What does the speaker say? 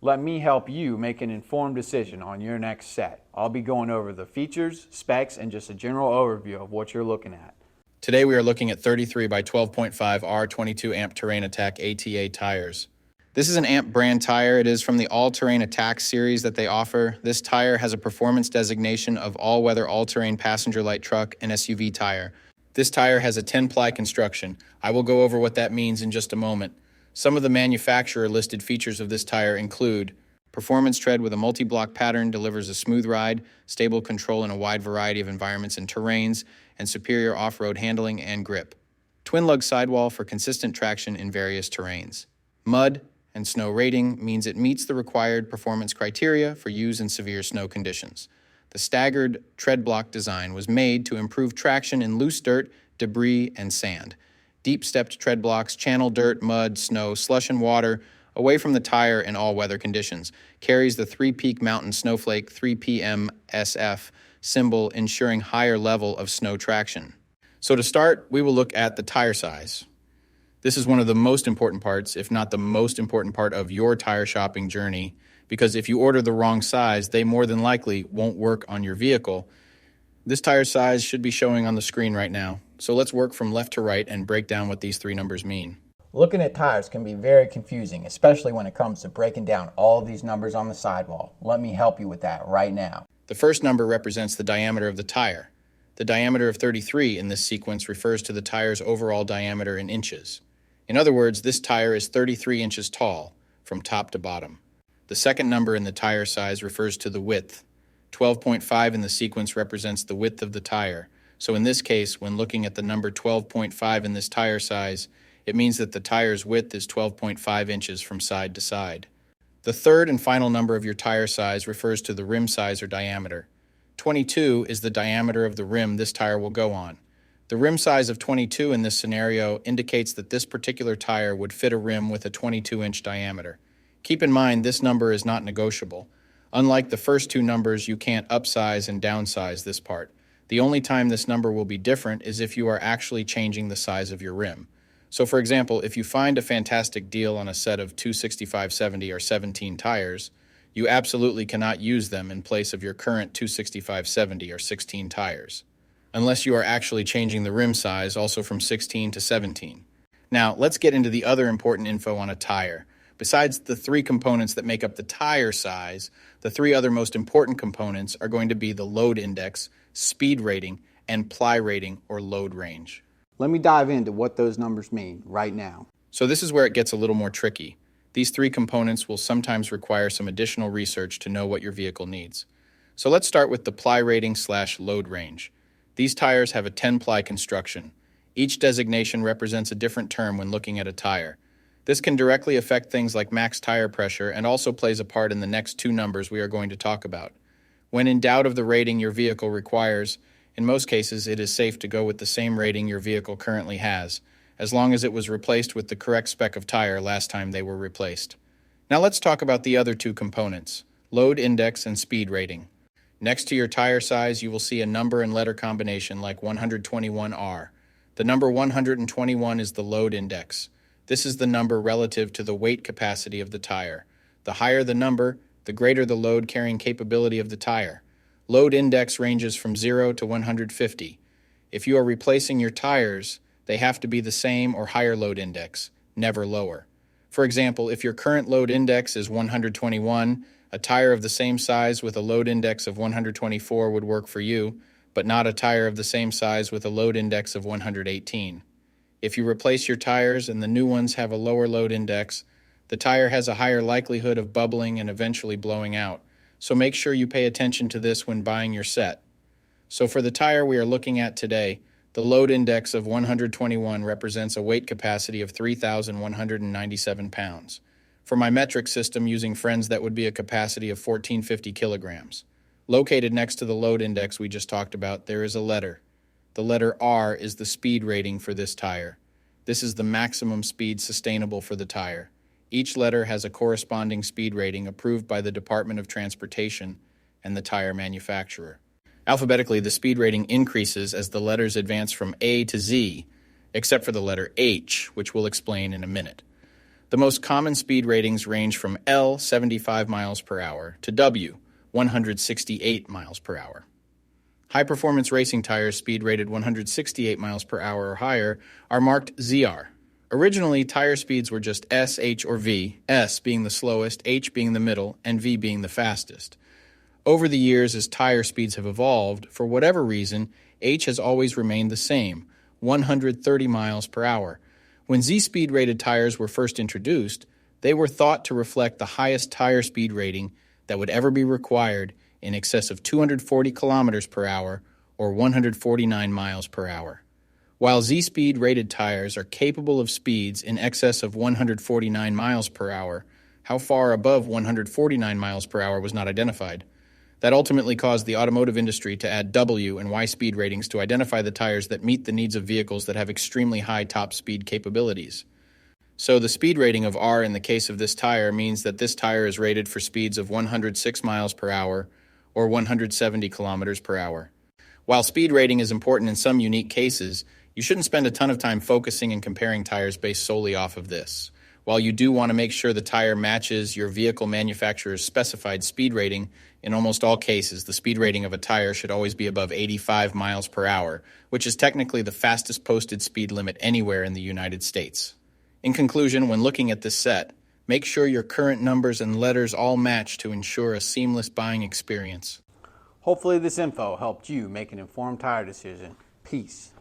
Let me help you make an informed decision on your next set. I'll be going over the features, specs, and just a general overview of what you're looking at. Today we are looking at 33 by 12.5 R22 amp Terrain Attack ATA tires. This is an amp brand tire. It is from the All-Terrain Attack series that they offer. This tire has a performance designation of all-weather all-terrain passenger light truck and SUV tire. This tire has a 10-ply construction. I will go over what that means in just a moment. Some of the manufacturer listed features of this tire include performance tread with a multi-block pattern delivers a smooth ride, stable control in a wide variety of environments and terrains, and superior off-road handling and grip. Twin lug sidewall for consistent traction in various terrains. Mud and snow rating means it meets the required performance criteria for use in severe snow conditions. The staggered tread block design was made to improve traction in loose dirt, debris, and sand. Deep stepped tread blocks channel dirt, mud, snow, slush, and water away from the tire in all weather conditions. Carries the 3-peak mountain snowflake 3PMSF symbol, ensuring higher level of snow traction. So to start, we will look at the tire size. This is one of the most important parts, if not the most important part of your tire shopping journey, because if you order the wrong size, they more than likely won't work on your vehicle. This tire size should be showing on the screen right now. So let's work from left to right and break down what these three numbers mean. Looking at tires can be very confusing, especially when it comes to breaking down all of these numbers on the sidewall. Let me help you with that right now. The first number represents the diameter of the tire. The diameter of 33 in this sequence refers to the tire's overall diameter in inches. In other words, this tire is 33 inches tall, from top to bottom. The second number in the tire size refers to the width. 12.5 in the sequence represents the width of the tire. So in this case, when looking at the number 12.5 in this tire size, it means that the tire's width is 12.5 inches from side to side. The third and final number of your tire size refers to the rim size or diameter. 22 is the diameter of the rim this tire will go on. The rim size of 22 in this scenario indicates that this particular tire would fit a rim with a 22-inch diameter. Keep in mind, this number is not negotiable. Unlike the first two numbers, you can't upsize and downsize this part. The only time this number will be different is if you are actually changing the size of your rim. So for example, if you find a fantastic deal on a set of 265/70 or 17 tires, you absolutely cannot use them in place of your current 265/70 or 16 tires, unless you are actually changing the rim size also from 16 to 17. Now, let's get into the other important info on a tire. Besides the three components that make up the tire size, the three other most important components are going to be the load index, speed rating, and ply rating or load range. Let me dive into what those numbers mean right now. So this is where it gets a little more tricky. These three components will sometimes require some additional research to know what your vehicle needs. So let's start with the ply rating / load range. These tires have a 10-ply construction. Each designation represents a different term when looking at a tire. This can directly affect things like max tire pressure and also plays a part in the next two numbers we are going to talk about. When in doubt of the rating your vehicle requires, in most cases it is safe to go with the same rating your vehicle currently has, as long as it was replaced with the correct spec of tire last time they were replaced. Now let's talk about the other two components, load index and speed rating. Next to your tire size, you will see a number and letter combination like 121R. The number 121 is the load index. This is the number relative to the weight capacity of the tire. The higher the number, the greater the load carrying capability of the tire. Load index ranges from 0 to 150. If you are replacing your tires, they have to be the same or higher load index, never lower. For example, if your current load index is 121, a tire of the same size with a load index of 124 would work for you, but not a tire of the same size with a load index of 118. If you replace your tires and the new ones have a lower load index, the tire has a higher likelihood of bubbling and eventually blowing out. So make sure you pay attention to this when buying your set. So for the tire we are looking at today, the load index of 121 represents a weight capacity of 3,197 pounds. For my metric system using friends, that would be a capacity of 1,450 kilograms. Located next to the load index we just talked about, there is a letter. The letter R is the speed rating for this tire. This is the maximum speed sustainable for the tire. Each letter has a corresponding speed rating approved by the Department of Transportation and the tire manufacturer. Alphabetically, the speed rating increases as the letters advance from A to Z, except for the letter H, which we'll explain in a minute. The most common speed ratings range from L, 75 miles per hour, to W, 168 miles per hour. High-performance racing tires speed rated 168 miles per hour or higher are marked ZR. Originally, tire speeds were just S, H, or V, S being the slowest, H being the middle, and V being the fastest. Over the years, as tire speeds have evolved, for whatever reason, H has always remained the same, 130 miles per hour. When Z-speed rated tires were first introduced, they were thought to reflect the highest tire speed rating that would ever be required, in excess of 240 kilometers per hour or 149 miles per hour. While Z-speed rated tires are capable of speeds in excess of 149 miles per hour, how far above 149 miles per hour was not identified. That ultimately caused the automotive industry to add W and Y speed ratings to identify the tires that meet the needs of vehicles that have extremely high top speed capabilities. So the speed rating of R in the case of this tire means that this tire is rated for speeds of 106 miles per hour or 170 kilometers per hour. While speed rating is important in some unique cases, you shouldn't spend a ton of time focusing and comparing tires based solely off of this. While you do want to make sure the tire matches your vehicle manufacturer's specified speed rating, in almost all cases, the speed rating of a tire should always be above 85 miles per hour, which is technically the fastest posted speed limit anywhere in the United States. In conclusion, when looking at this set, make sure your current numbers and letters all match to ensure a seamless buying experience. Hopefully this info helped you make an informed tire decision. Peace.